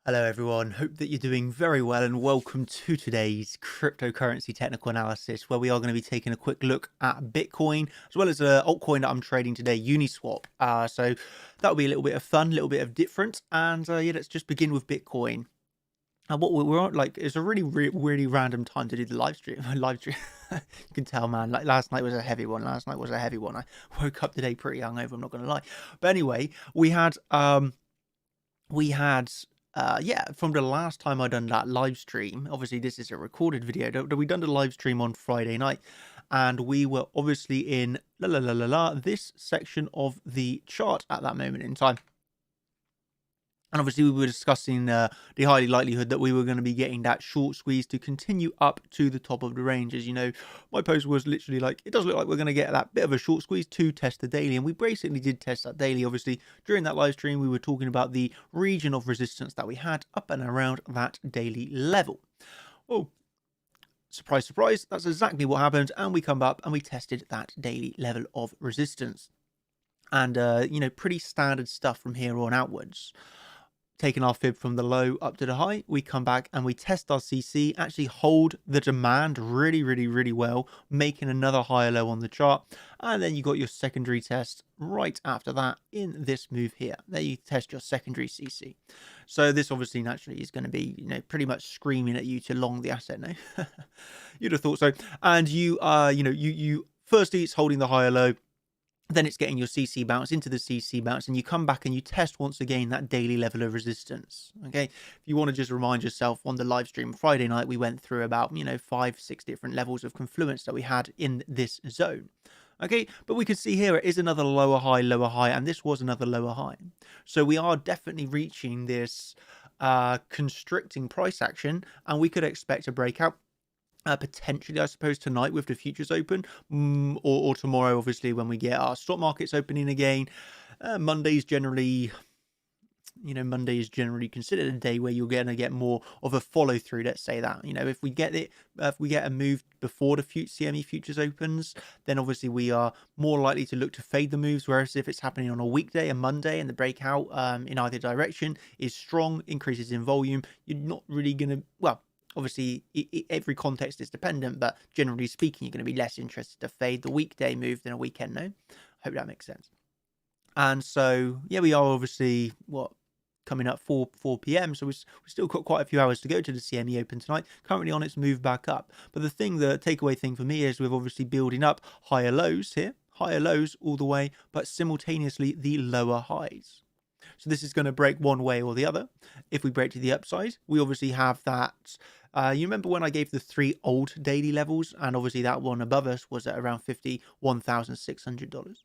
Hello everyone, hope that you're doing very well and welcome to today's cryptocurrency technical analysis where we are going to be taking a quick look at Bitcoin as well as an altcoin that I'm trading today, Uniswap. So that'll be a little bit of fun, a little bit of different, and yeah, let's just begin with Bitcoin. And what we're on, like, it's a really random time to do the live stream. Live stream, you can tell, man. Like last night was a heavy one. I woke up today pretty hungover. I'm not going to lie, but anyway, we had yeah, from the last time I done that live stream, obviously this is a recorded video. We done the live stream on Friday night, and we were obviously in this section of the chart at that moment in time. And obviously we were discussing the highly likelihood that we were going to be getting that short squeeze to continue up to the top of the range. As you know, my post was literally like, it does look like we're going to get that bit of a short squeeze to test the daily. And we basically did test that daily. Obviously, during that live stream, we were talking about the region of resistance that we had up and around that daily level. Oh, surprise, surprise, that's exactly what happened. And we come up and we tested that daily level of resistance. And, you know, pretty standard stuff from here on outwards. Taking our fib from the low up to the high, we come back and we test our CC, actually hold the demand really well, making another higher low on the chart. And then you got your secondary test right after that in this move here. There you test your secondary CC. So this obviously naturally is going to be, you know, pretty much screaming at you to long the asset, no? You'd have thought so. And you firstly, it's holding the higher low. Then it's getting your CC bounce into the CC bounce, and you come back and you test once again that daily level of resistance. Okay, if you want to just remind yourself, on the live stream Friday night, we went through about 5-6 different levels of confluence that we had in this zone. Okay, but we can see here it is another lower high, and this was another lower high. So we are definitely reaching this constricting price action, and we could expect a breakout. Potentially, I suppose, tonight with the futures open, or tomorrow, obviously, when we get our stock markets opening again. Monday is generally considered a day where you're going to get more of a follow through. Let's say that, if we get a move before the CME futures opens, then obviously we are more likely to look to fade the moves. Whereas if it's happening on a weekday, a Monday, and the breakout in either direction is strong, increases in volume, you're not really going to, well, obviously, every context is dependent, but generally speaking, you're going to be less interested to fade the weekday move than a weekend, no? Hope that makes sense. And so, yeah, we are obviously, coming up 4 p.m. So we've still got quite a few hours to go to the CME Open tonight, currently on its move back up. But the takeaway thing for me is we're obviously building up higher lows here, higher lows all the way, but simultaneously the lower highs. So this is going to break one way or the other. If we break to the upside, we obviously have that. You remember when I gave the 3 old daily levels, and obviously that one above us was at around $51,600.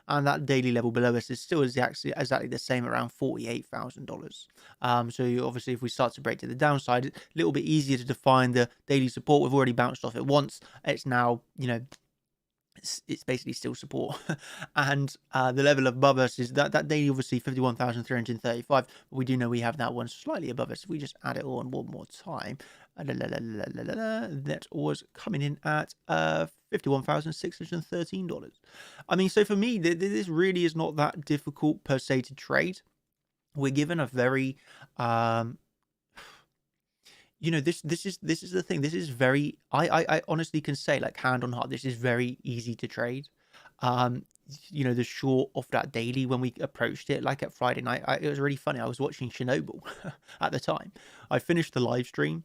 And that daily level below us is still exactly the same, around $48,000. So obviously, if we start to break to the downside, it's a little bit easier to define the daily support. We've already bounced off it once. It's now, it's basically still support. And the level above us is that daily, obviously 51,335, but we do know we have that one slightly above us. If we just add it on one more time, that was coming in at $51,613. I mean, so for me, this really is not that difficult per se to trade. We're given a very this is the thing. This is very, I honestly can say, like, hand on heart, this is very easy to trade. The short of that daily, when we approached it, like at Friday night, it was really funny. I was watching Chernobyl at the time. I finished the live stream.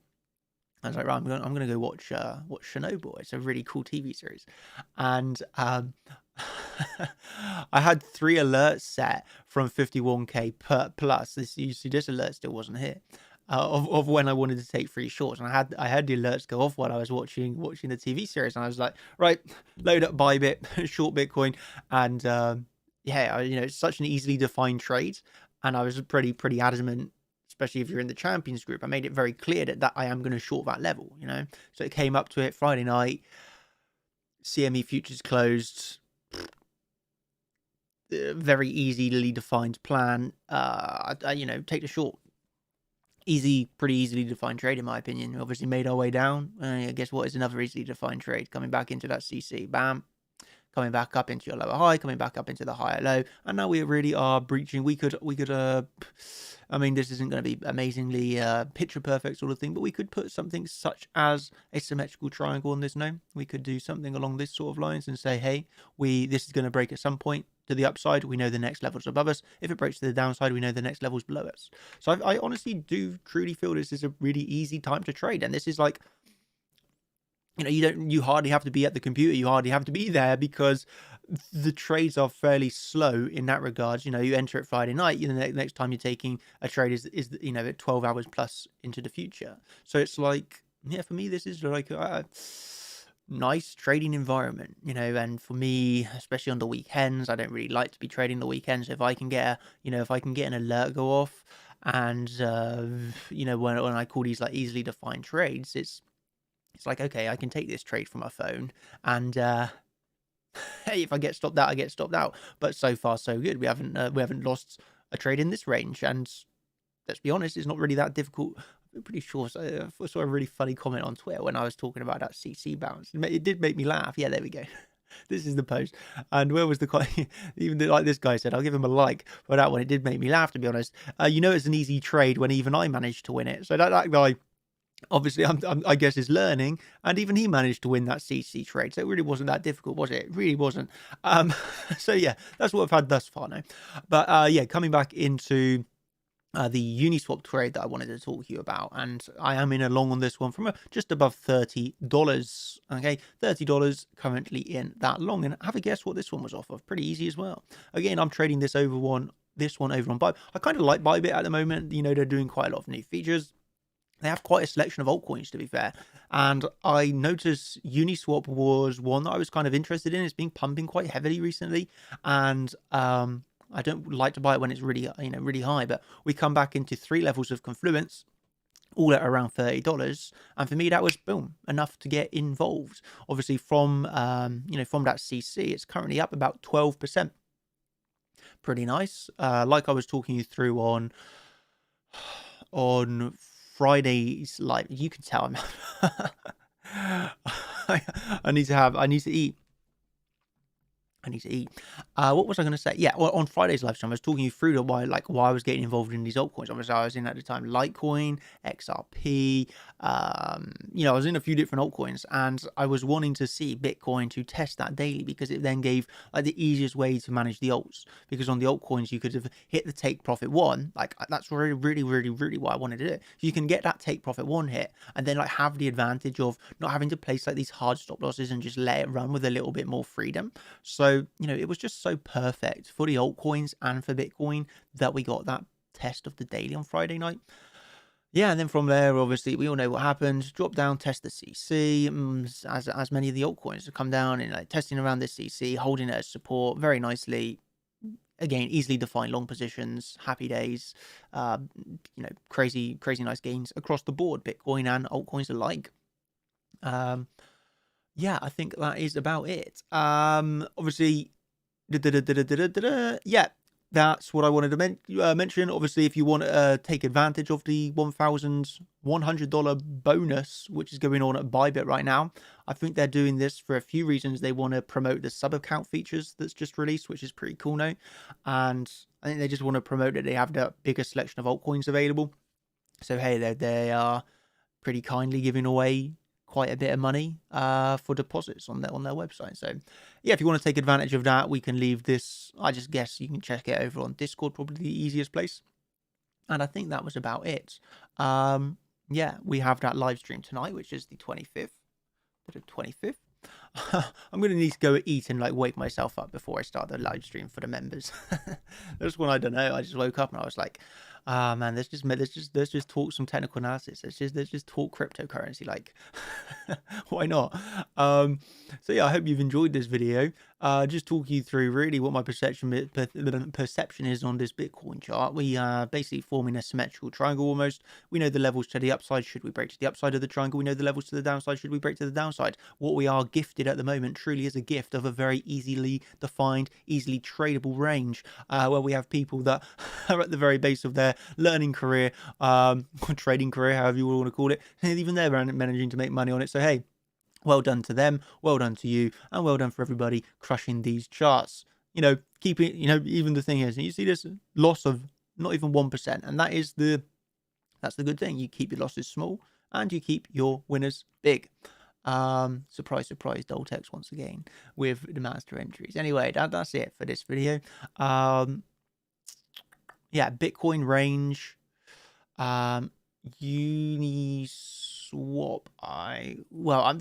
I was like, right, I'm gonna go watch Chernobyl. It's a really cool TV series, and I had 3 alerts set from 51k per plus. This alert still wasn't here. Of when I wanted to take 3 shorts, and I had the alerts go off while I was watching the TV series, and I was like, right, load up Bybit, short Bitcoin, and yeah, it's such an easily defined trade, and I was pretty adamant, especially if you're in the champions group. I made it very clear that I am going to short that level, So it came up to it Friday night. CME futures closed. Very easily defined plan. Take the short. Pretty easily defined trade, in my opinion. We obviously made our way down. Guess what is another easily defined trade? Coming back into that CC. Bam. coming back up into your lower high, coming back up into the higher low, and now we really are breaching. We could I mean, this isn't going to be amazingly picture perfect sort of thing, but we could put something such as a symmetrical triangle on this. No, we could do something along this sort of lines and say, hey, this is going to break at some point to the upside. We know the next level's above us. If it breaks to the downside, we know the next level's below us. So I honestly do truly feel this is a really easy time to trade, and this is like, you hardly have to be at the computer. You hardly have to be there because the trades are fairly slow in that regards. You enter it Friday night, the next time you're taking a trade is at 12 hours plus into the future. So it's like, yeah, for me, this is like a nice trading environment, and for me, especially on the weekends, I don't really like to be trading the weekends. If I can get an alert go off, and when I call these like easily defined trades, it's like, okay, I can take this trade from my phone, and hey, if I get stopped out, I get stopped out. But so far, so good. We haven't lost a trade in this range, and let's be honest, it's not really that difficult. I'm pretty sure. So I saw a really funny comment on Twitter when I was talking about that CC bounce. It did make me laugh. Yeah, there we go. This is the post. And where was the even like this guy said, I'll give him a like for that one. It did make me laugh, to be honest. It's an easy trade when even I managed to win it. So that guy, obviously, I guess, is learning, and even he managed to win that CC trade. So it really wasn't that difficult, was it? It really wasn't. So yeah, that's what I've had thus far now. But yeah, coming back into the Uniswap trade that I wanted to talk to you about, and I am in a long on this one from just above $30. Okay, $30 currently in that long, and have a guess what this one was off of. Pretty easy as well. Again, I'm trading this one over on Bybit. I kind of like Bybit at the moment. They're doing quite a lot of new features. They have quite a selection of altcoins, to be fair. And I noticed Uniswap was one that I was kind of interested in. It's been pumping quite heavily recently. And I don't like to buy it when it's really, really high. But we come back into 3 levels of confluence, all at around $30. And for me, that was, boom, enough to get involved. Obviously, from that CC, it's currently up about 12%. Pretty nice. Like I was talking you through on Friday's live, you can tell I need to eat. What was I going to say? Yeah, well, on Friday's live stream, I was talking you through why I was getting involved in these altcoins. Obviously, I was in at the time Litecoin, XRP. I was in a few different altcoins, and I was wanting to see Bitcoin to test that daily because it then gave the easiest way to manage the alts. Because on the altcoins, you could have hit the take profit one. That's really, really, really, really what I wanted to do. You can get that take profit one hit, and then have the advantage of not having to place these hard stop losses and just let it run with a little bit more freedom. So it was just so perfect for the altcoins and for Bitcoin that we got that test of the daily on Friday night. Yeah, and then from there, obviously, we all know what happened. Drop down, test the CC, as many of the altcoins have come down and testing around this CC, holding it as support very nicely. Again, easily defined long positions, happy days, crazy nice gains across the board, Bitcoin and altcoins alike. Yeah, I think that is about it. Obviously, yeah, that's what I wanted to mention. Obviously, if you want to take advantage of the $1,100 bonus, which is going on at Bybit right now, I think they're doing this for a few reasons. They want to promote the sub-account features that's just released, which is pretty cool now. And I think they just want to promote that they have the bigger selection of altcoins available. So, hey, they are pretty kindly giving away quite a bit of money for deposits on their website. So yeah, if you want to take advantage of that, we can leave this. I just guess you can check it over on Discord, probably the easiest place. And I think that was about it. Yeah, we have that live stream tonight, which is the 25th. The 25th. I'm gonna need to go eat and wake myself up before I start the live stream for the members. That's one I don't know. I just woke up and I was like, man, let's just talk some technical analysis. Let's just talk cryptocurrency. Why not? So yeah, I hope you've enjoyed this video. Just talk you through really what my perception is on this Bitcoin chart. We are basically forming a symmetrical triangle almost. We know the levels to the upside. Should we break to the upside of the triangle? We know the levels to the downside. Should we break to the downside? What we are gifted at the moment truly is a gift of a very easily defined, easily tradable range, where we have people that are at the very base of their learning career, trading career, however you want to call it, and even they're managing to make money on it. So hey, Well done to them, well done to you, and well done for everybody crushing these charts. You know, keeping, you know, even the thing is, you see this loss of not even 1%, and that's the good thing. You keep your losses small and you keep your winners big. Surprise, surprise, Doltex once again with the master entries. Anyway, that's it for this video. Yeah, Bitcoin range. Uniswap.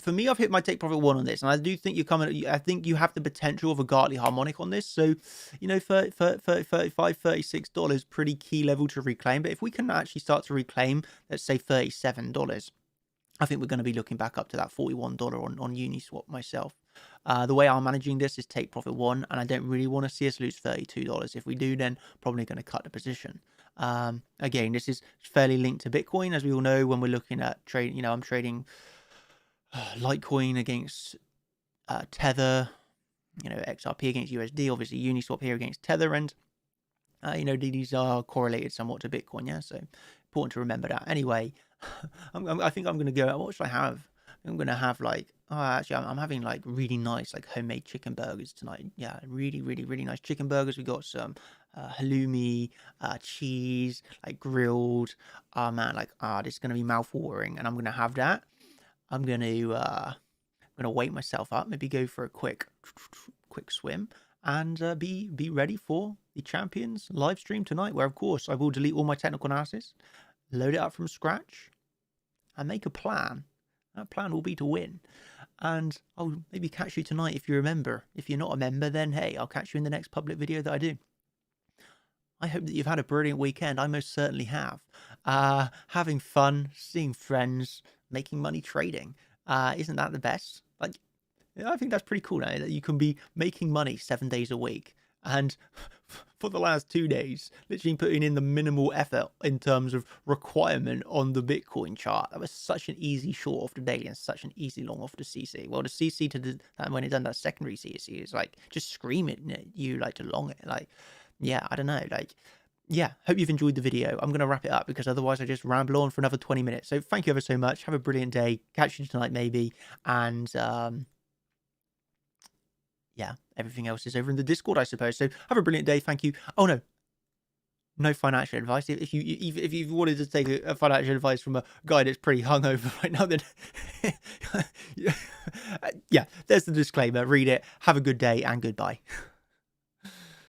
For me, I've hit my take profit 1 on this, and I do think I think you have the potential of a Gartley harmonic on this. So, you know, for $35, $36, pretty key level to reclaim. But if we can actually start to reclaim, let's say $37, I think we're going to be looking back up to that $41 on Uniswap myself. The way I'm managing this is take profit 1, and I don't really want to see us lose $32. If we do, then probably going to cut the position. Again, this is fairly linked to Bitcoin, as we all know. When we're looking at trading, you know, I'm trading Litecoin against Tether, you know, XRP against USD, obviously Uniswap here against Tether, and you know, these are correlated somewhat to Bitcoin. Yeah, so important to remember that. Anyway, I think I'm going to go. What should I have? I'm going to have like, actually, I'm having like really nice like homemade chicken burgers tonight. Yeah, really, really, really nice chicken burgers. We got some halloumi, cheese, like grilled. Oh man, like, this is going to be mouth-watering, and I'm going to have that. I'm going to wake myself up, maybe go for a quick swim, and be ready for the Champions live stream tonight, where of course I will delete all my technical analysis, load it up from scratch, and make a plan. That plan will be to win. And I'll maybe catch you tonight if you're a member. If you're not a member, then hey, I'll catch you in the next public video that I do. I hope that you've had a brilliant weekend. I most certainly have. Having fun, seeing friends, making money trading. Isn't that the best? Like, I think that's pretty cool now that you can be making money 7 days a week. And for the last 2 days, literally putting in the minimal effort in terms of requirement on the Bitcoin chart. That was such an easy short off the daily and such an easy long off the CC. Well, the CC when it done that secondary CC is like just screaming at you like to long it. Like, yeah, I don't know. Like, yeah, hope you've enjoyed the video. I'm going to wrap it up because otherwise I just ramble on for another 20 minutes. So thank you ever so much. Have a brilliant day. Catch you tonight maybe. And yeah, everything else is over in the Discord, I suppose. So have a brilliant day. Thank you. Oh, no financial advice. If you wanted to take a financial advice from a guy that's pretty hungover right now, then yeah, there's the disclaimer. Read it. Have a good day and goodbye.